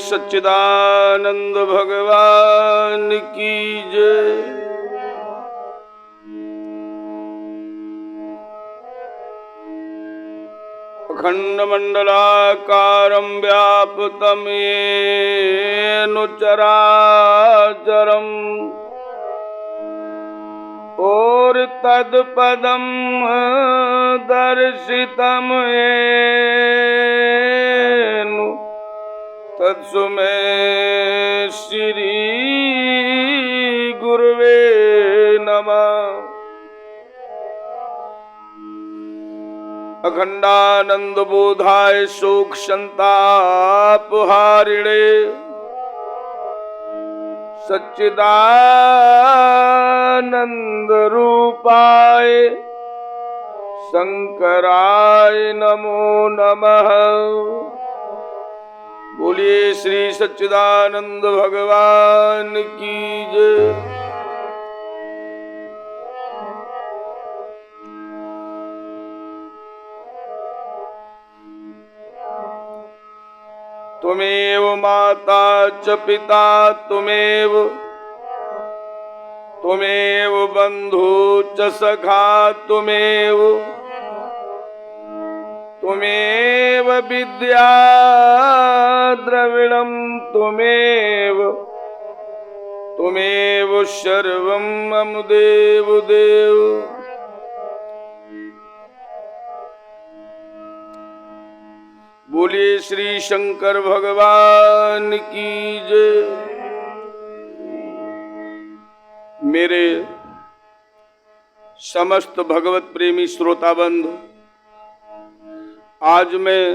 सच्चिदानंद भगवान की जय। अखंड मंडलाकारं व्याप्तं येन चराचरम् और तत्पदं दर्शितं येन तत्सुमे श्री गुरुवे नमः। अखंडानंद बोधाय शोक संतापहारिणे सच्चिदानंद रूपाय शंकराय नमो नमः। बोलिए श्री सच्चिदानंद भगवान की जय। त्वमेव माता च पिता त्वमेव बंधु च सखा त्वमेव विद्या द्रविणं त्वमेव सर्वं मम देव देव। बोलिए श्री शंकर भगवान की जय। मेरे समस्त भगवत प्रेमी श्रोता बंधु, आज मैं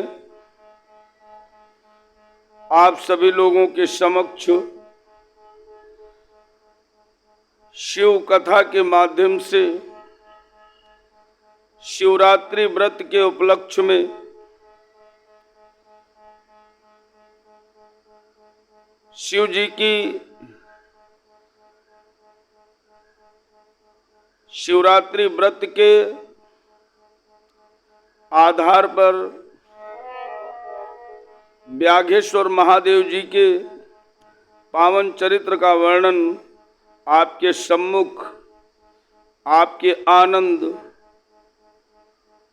आप सभी लोगों के समक्ष शिव कथा के माध्यम से शिवरात्रि व्रत के उपलक्ष्य में शिव जी की शिवरात्रि व्रत के आधार पर व्याघ्रेश्वर महादेव जी के पावन चरित्र का वर्णन आपके सम्मुख आपके आनंद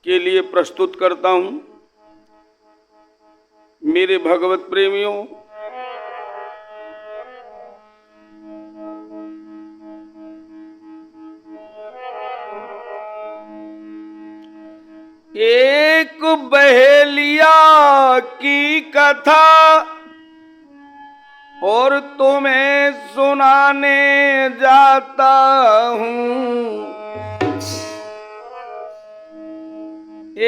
के लिए प्रस्तुत करता हूँ। मेरे भगवत प्रेमियों, एक बहेलिया की कथा और तुम्हें सुनाने जाता हूँ।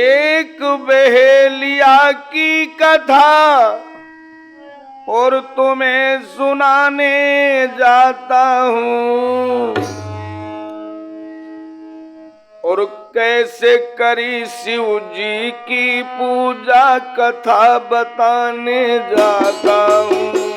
एक बहेलिया की कथा और तुम्हें सुनाने जाता हूँ। और कैसे करी शिव जी की पूजा कथा बताने जाता हूँ।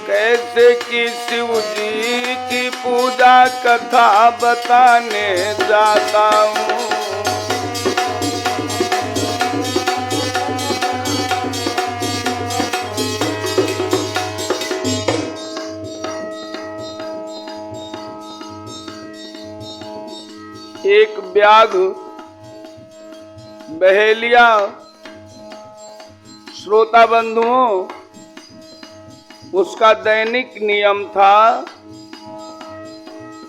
कैसे की शिव जी की पूजा कथा बताने जाता हूँ। एक व्याघ बहेलिया श्रोता बंधुओं, उसका दैनिक नियम था,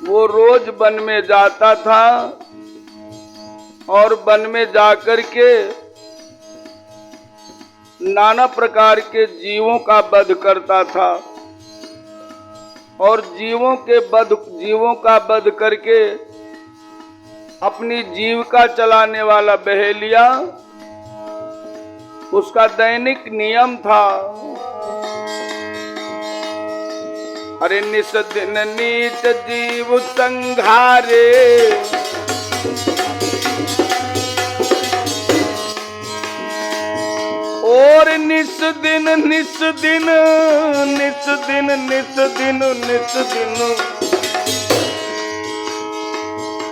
वो रोज वन में जाता था और वन में जाकर के नाना प्रकार के जीवों का वध करता था और जीवों का वध करके अपनी जीविका चलाने वाला बहेलिया, उसका दैनिक नियम था। अरे निस दिन नीच जीव संघारे, और निस निस दिन निस दिन निस दिन निस दिन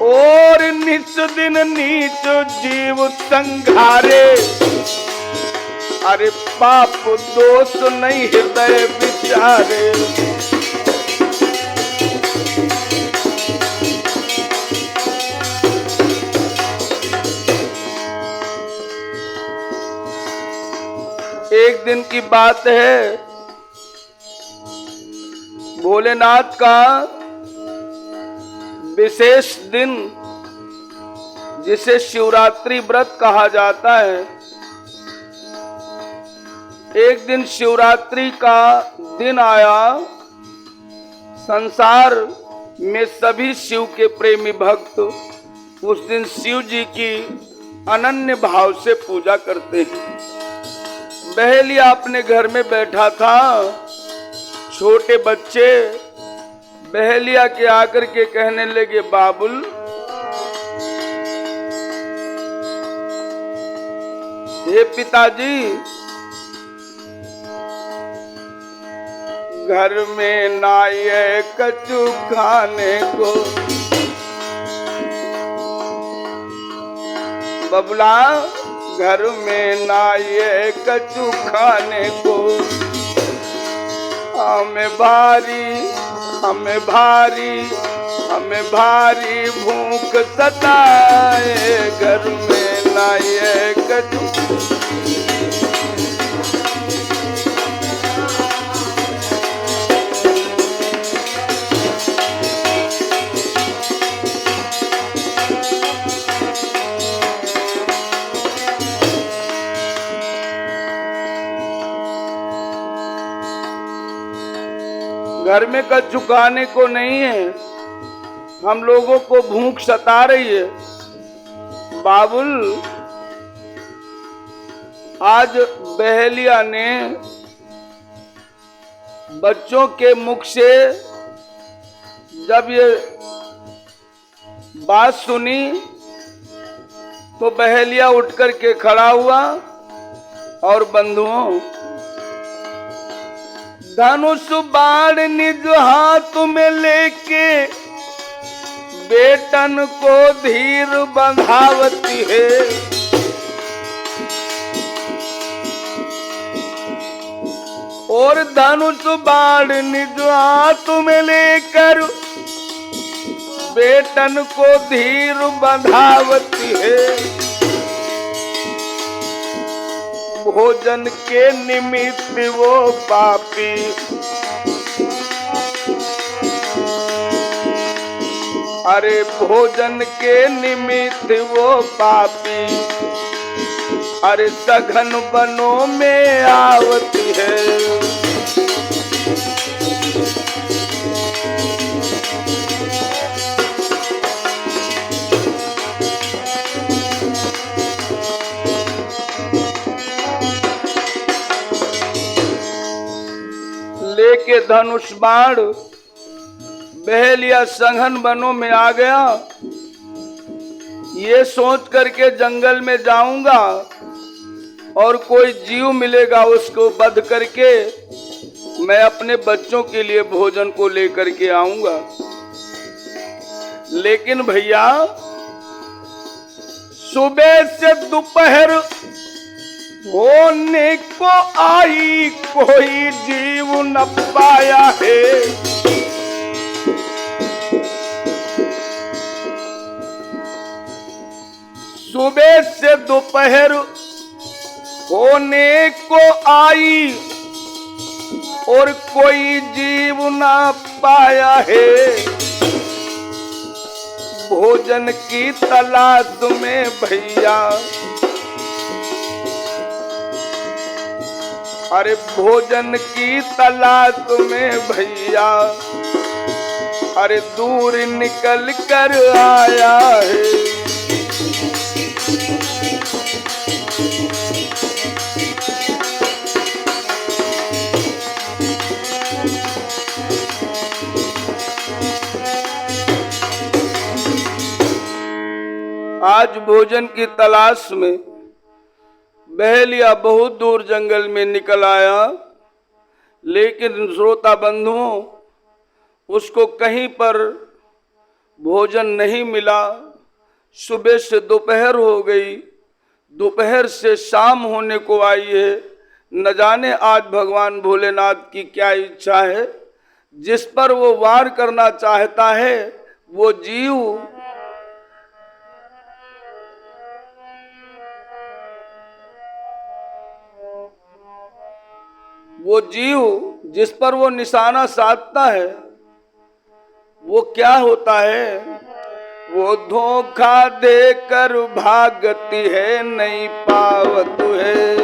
और निस दिन नीच जीव संघारे। अरे पाप दोष नहीं हृदय विचारे। एक दिन की बात है, भोलेनाथ का विशेष दिन जिसे शिवरात्रि व्रत कहा जाता है। एक दिन शिवरात्रि का दिन आया। संसार में सभी शिव के प्रेमी भक्त उस दिन शिव जी की अनन्य भाव से पूजा करते हैं। बहेलिया अपने घर में बैठा था। छोटे बच्चे बहेलिया के आकर के कहने लगे, बाबुल हे पिताजी, घर में ना ये कचू खाने को। बबला घर में ना ये कचू खाने को। हमें भारी हमें भारी हमें भारी भूख सताए। घर में ना ये कचू। घर में कच चुकाने को नहीं है, हम लोगों को भूख सता रही है। बाबुल आज बहेलिया ने बच्चों के मुख से जब ये बात सुनी तो बहेलिया उठकर के खड़ा हुआ और बंधुओं, धनुष बाण निज हाथ में लेके बेटन को धीर बंधावती है। और धनुष बाण निज हाथ में लेकर बेटन को धीर बंधावती है। भोजन के निमित्त वो पापी अरे भोजन के निमित्त वो पापी अरे सघन वनों में आवती है। लेके धनुष बाण बहेलिया सघन वनों में आ गया। ये सोच करके जंगल में जाऊंगा और कोई जीव मिलेगा उसको वध करके मैं अपने बच्चों के लिए भोजन को लेकर के आऊंगा। लेकिन भैया सुबह से दोपहर होने को आई कोई जीव न पाया है। सुबह से दोपहर होने को आई और कोई जीव न पाया है। भोजन की तलाश में भैया अरे भोजन की तलाश में भैया अरे दूर निकल कर आया है। आज भोजन की तलाश में बहेलिया बहुत दूर जंगल में निकल आया, लेकिन श्रोता बंधुओं उसको कहीं पर भोजन नहीं मिला। सुबह से दोपहर हो गई, दोपहर से शाम होने को आई है। न जाने आज भगवान भोलेनाथ की क्या इच्छा है। जिस पर वो वार करना चाहता है वो जीव जिस पर वो निशाना साधता है वो क्या होता है? वो धोखा देकर भागती है, नहीं पावत है।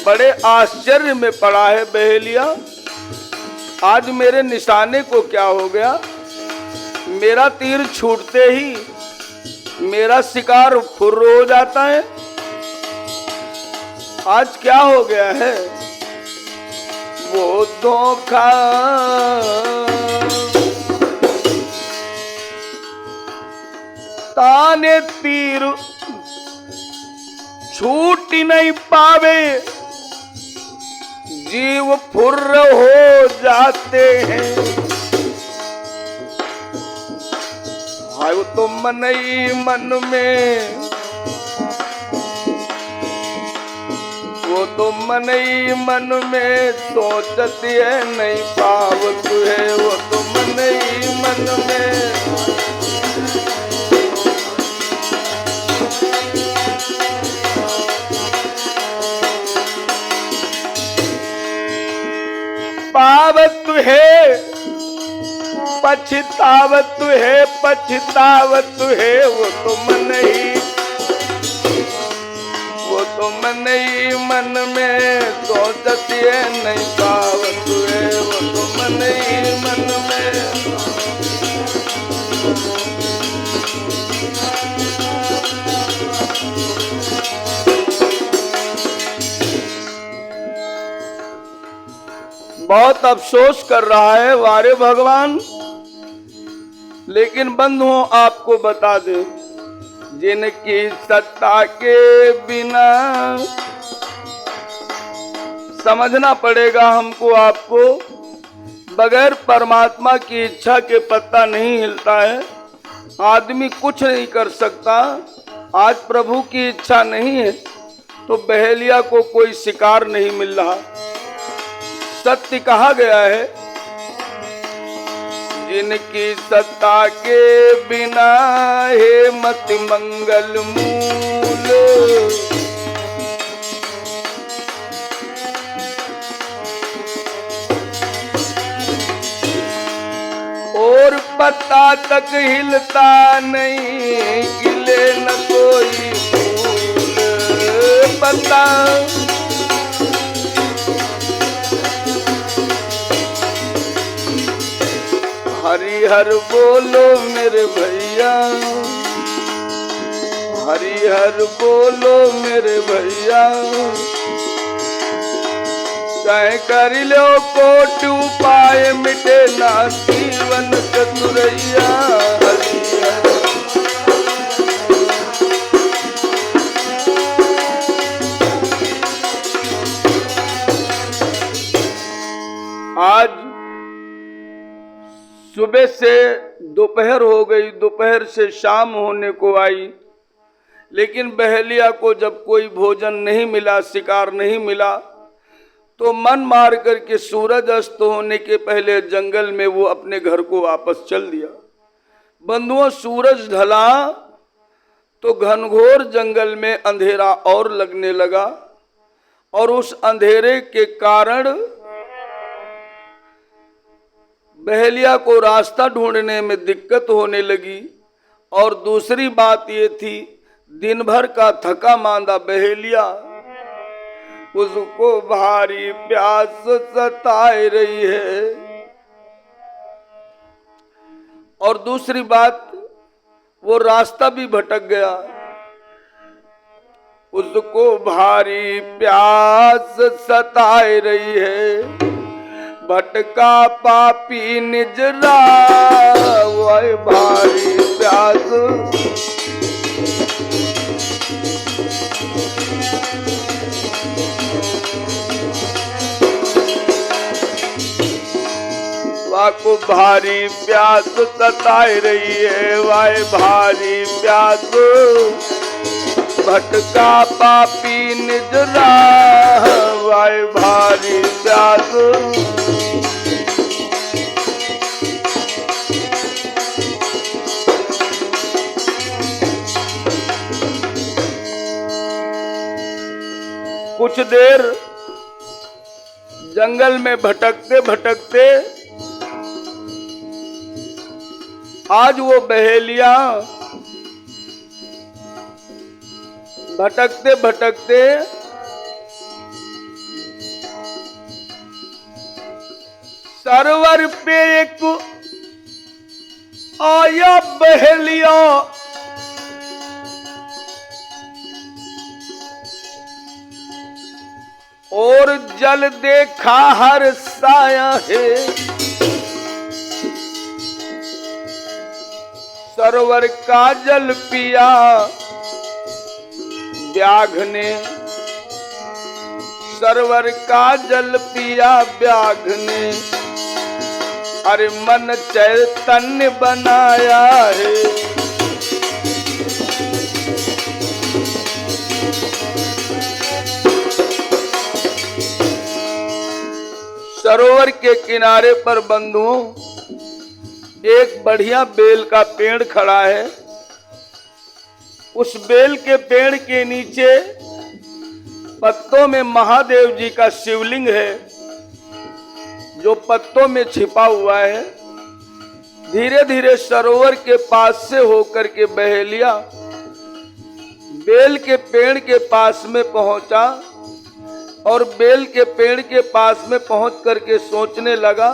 बड़े आश्चर्य में पड़ा है बहेलिया, आज मेरे निशाने को क्या हो गया? मेरा तीर छूटते ही मेरा शिकार फुर्र हो जाता है। आज क्या हो गया है? वो धोखा ताने तीर छूट नहीं पावे, जीव फुर्र हो जाते हैं। हाय तो मन ही मन में, वो तो मन ही मन में सोचती है, नहीं पावत है। वो तो मन ही मन में पावत है, पछतावत है, पछतावत है। वो तो मन ही मन में सोचती है, नहीं पावत है। वो तो मन ही मन में बहुत अफसोस कर रहा है वारे भगवान। लेकिन बंधुओं आपको बता दे, जिनकी सत्ता के बिना समझना पड़ेगा हमको आपको, बगैर परमात्मा की इच्छा के पत्ता नहीं हिलता है। आदमी कुछ नहीं कर सकता। आज प्रभु की इच्छा नहीं है तो बहेलिया को कोई शिकार नहीं मिल रहा। सत्य कहा गया है, जिनकी सत्ता के बिना है मति मंगल मूल, और पत्ता तक हिलता नहीं, हिले न कोई फूल। पत्ता हरिहर बोलो मेरे भैया, हरिहर बोलो मेरे भैया। चाहे कर लो कोट उपाय, मिटे ना जीवन चतुरैया। हरिहर आज सुबह से दोपहर हो गई, दोपहर से शाम होने को आई, लेकिन बहेलिया को जब कोई भोजन नहीं मिला, शिकार नहीं मिला, तो मन मार करके सूरज अस्त होने के पहले जंगल में वो अपने घर को वापस चल दिया। बंधुओं, सूरज ढला तो घनघोर जंगल में अंधेरा और लगने लगा, और उस अंधेरे के कारण बहेलिया को रास्ता ढूंढने में दिक्कत होने लगी। और दूसरी बात ये थी, दिन भर का थका मांदा बहेलिया, उसको भारी प्यास सताए रही है। और दूसरी बात, वो रास्ता भी भटक गया, उसको भारी प्यास सताए रही है। भटका पापी निज राह भारी प्यास। को भारी प्यास सताए रही है, वाय भारी प्यास। भटका पापी निज राह, वाय भारी प्यास। कुछ देर जंगल में भटकते भटकते आज वो बहेलिया भटकते भटकते सरोवर पे एक आया बहेलिया। और जल देखा हर साया है, सरोवर का जल पिया व्याघ्र ने। सरोवर का जल पिया व्याघ्र ने, अरे मन चैतन्य बनाया है। सरोवर के किनारे पर बंधुओं एक बढ़िया बेल का पेड़ खड़ा है। उस बेल के पेड़ के नीचे पत्तों में महादेव जी का शिवलिंग है, जो पत्तों में छिपा हुआ है। धीरे धीरे सरोवर के पास से होकर के बहेलिया बेल के पेड़ के पास में पहुंचा और बेल के पेड़ के पास में पहुंच करके सोचने लगा,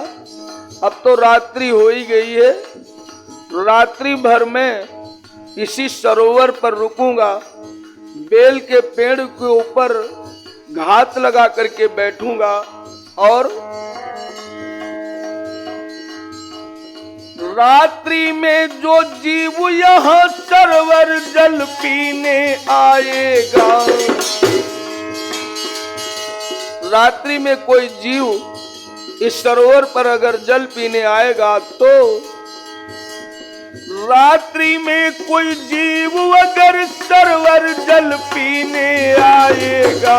अब तो रात्रि हो ही गई है, रात्रि भर में इसी सरोवर पर रुकूंगा, बेल के पेड़ के ऊपर घात लगा करके बैठूंगा और रात्रि में जो जीव यहाँ सरोवर जल पीने आएगा, रात्रि में कोई जीव इस सरोवर पर अगर जल पीने आएगा तो रात्रि में कोई जीव अगर सरोवर जल पीने आएगा,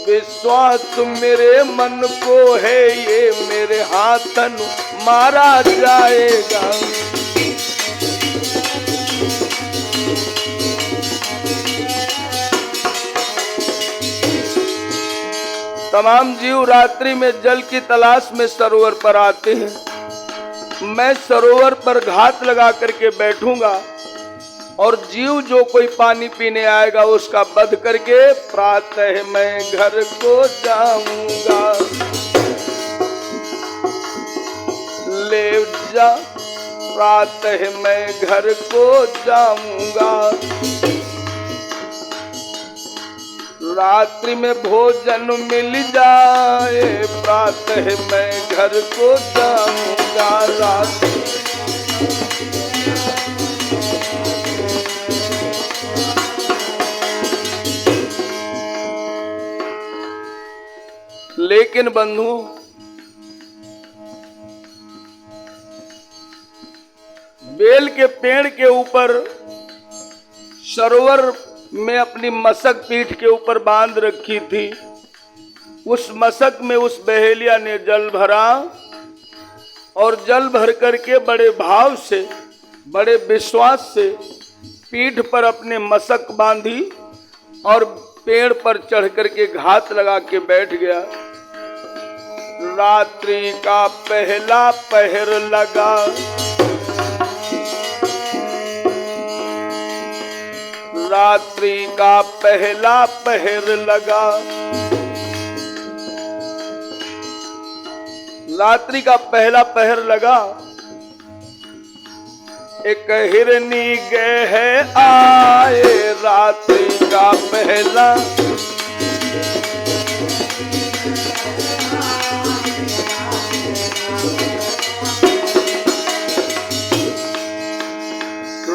विश्वास मेरे मन को है ये मेरे हाथन मारा जाएगा। तमाम जीव रात्रि में जल की तलाश में सरोवर पर आते हैं। मैं सरोवर पर घात लगा करके बैठूंगा और जीव जो कोई पानी पीने आएगा उसका वध करके प्रातः मैं घर को जाऊंगा। ले जा प्रातः मैं घर को जाऊंगा, रात्रि में भोजन मिल जाए प्रातः मैं घर को जाऊंगा। रात्रि लेकिन बंधुओं बेल के पेड़ के ऊपर सरोवर में अपनी मशक पीठ के ऊपर बांध रखी थी। उस मशक में उस बहेलिया ने जल भरा और जल भर करके बड़े भाव से बड़े विश्वास से पीठ पर अपने मशक बांधी और पेड़ पर चढ़ करके घात लगा के बैठ गया। रात्रि का पहला पहर लगा, रात्रि का पहला पहर लगा, रात्रि का पहला पहर लगा। एक हिरनी गए है आए रात्रि का पहला,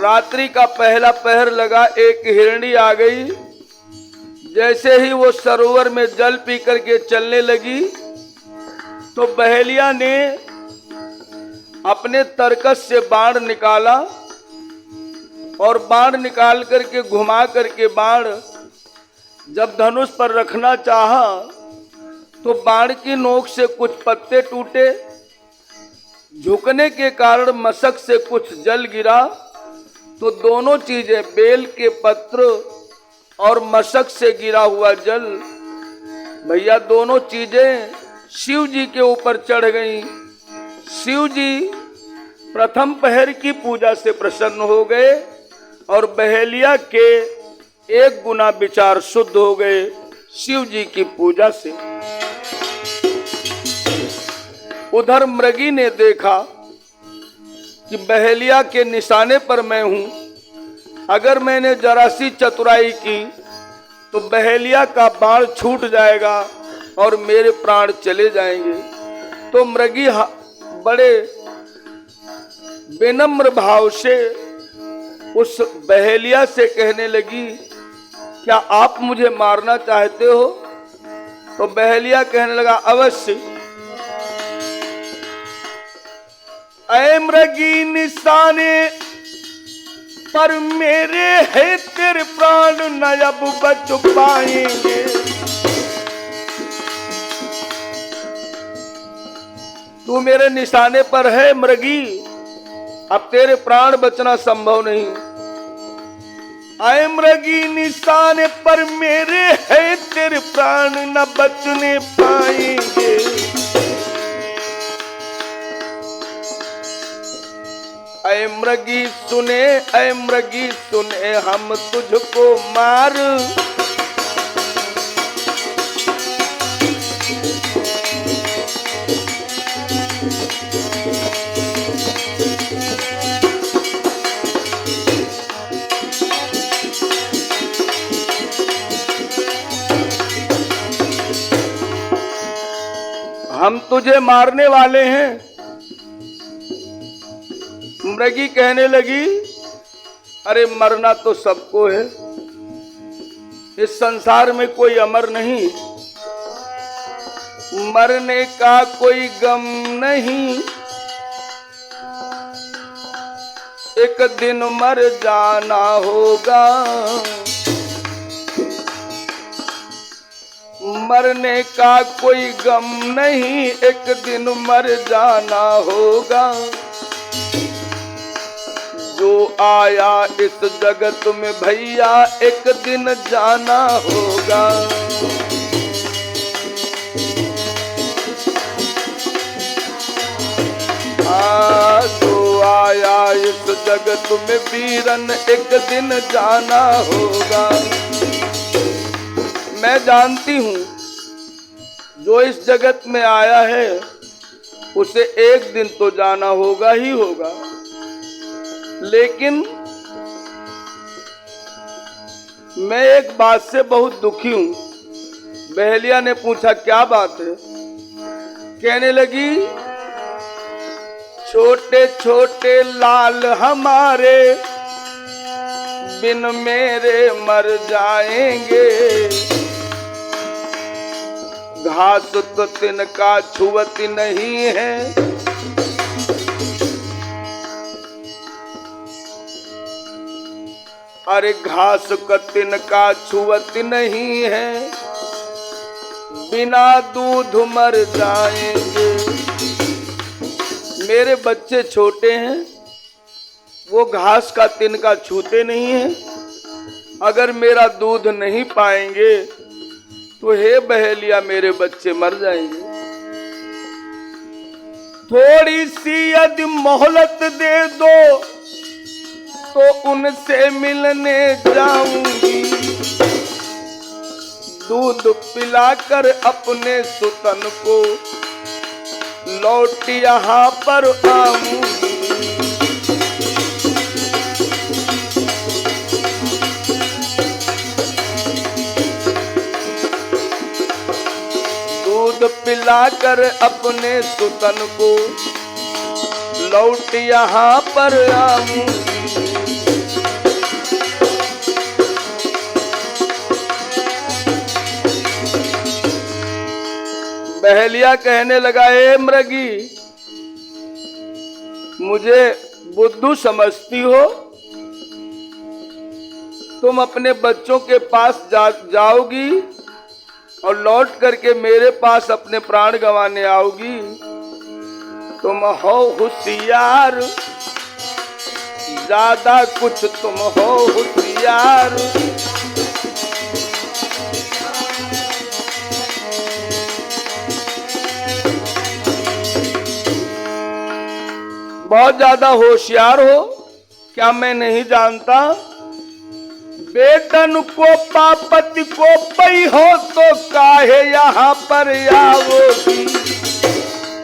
रात्रि का पहला पहर लगा, एक हिरणी आ गई। जैसे ही वो सरोवर में जल पी करके चलने लगी तो बहेलिया ने अपने तरकस से बाण निकाला और बाण निकाल करके घुमा करके बाण जब धनुष पर रखना चाहा तो बाण की नोक से कुछ पत्ते टूटे, झुकने के कारण मशक से कुछ जल गिरा। तो दोनों चीजें, बेल के पत्र और मशक से गिरा हुआ जल, भैया दोनों चीजें शिव जी के ऊपर चढ़ गईं। शिव जी प्रथम पहर की पूजा से प्रसन्न हो गए और बहेलिया के 1 गुना विचार शुद्ध हो गए शिव जी की पूजा से। उधर मृगी ने देखा कि बहेलिया के निशाने पर मैं हूं, अगर मैंने जरा सी चतुराई की तो बहेलिया का बाण छूट जाएगा और मेरे प्राण चले जाएंगे। तो मृगी बड़े विनम्र भाव से उस बहेलिया से कहने लगी, क्या आप मुझे मारना चाहते हो? तो बहेलिया कहने लगा, अवश्य। ऐ मृगी निशाने पर मेरे है तेरे प्राण न अब बच पाएंगे। तू मेरे निशाने पर है मृगी, अब तेरे प्राण बचना संभव नहीं। ऐ मृगी निशाने पर मेरे है तेरे प्राण न बचने पाएंगे। ऐ मृगी सुने, ऐ मृगी सुने, हम तुझको मार हम तुझे मारने वाले हैं। मृगी कहने लगी, अरे मरना तो सबको है, इस संसार में कोई अमर नहीं, मरने का कोई गम नहीं, एक दिन मर जाना होगा, मरने का कोई गम नहीं, एक दिन मर जाना होगा। जो आया इस जगत में भैया एक दिन जाना होगा। जो आया इस जगत में वीरन एक दिन जाना होगा। मैं जानती हूँ जो इस जगत में आया है उसे एक दिन तो जाना होगा ही होगा, लेकिन मैं एक बात से बहुत दुखी हूं। बहेलिया ने पूछा, क्या बात है? कहने लगी, छोटे छोटे लाल हमारे बिन मेरे मर जाएंगे, घास तो तिनका छुअती नहीं है, अरे घास का तिनका छुअत नहीं है, बिना दूध मर जाएंगे। मेरे बच्चे छोटे हैं, वो घास का तिनका छूते नहीं हैं, अगर मेरा दूध नहीं पाएंगे तो हे बहेलिया मेरे बच्चे मर जाएंगे। थोड़ी सी यदि मोहलत दे दो तो उनसे मिलने जाऊंगी, दूध पिलाकर अपने सुतन को लौट यहाँ पर आऊंगी। दूध पिलाकर अपने सुतन को लौट यहाँ पर आऊंगी। बहेलिया कहने लगा, ए मृगी, मुझे बुद्धू समझती हो? तुम अपने बच्चों के पास जाओगी और लौट करके मेरे पास अपने प्राण गंवाने आओगी? तुम हो होशियार, ज्यादा कुछ तुम हो होशियार। बहुत ज्यादा होशियार हो, क्या मैं नहीं जानता? बेटन को पापति को पई हो तो काहे यहाँ पर आओगी?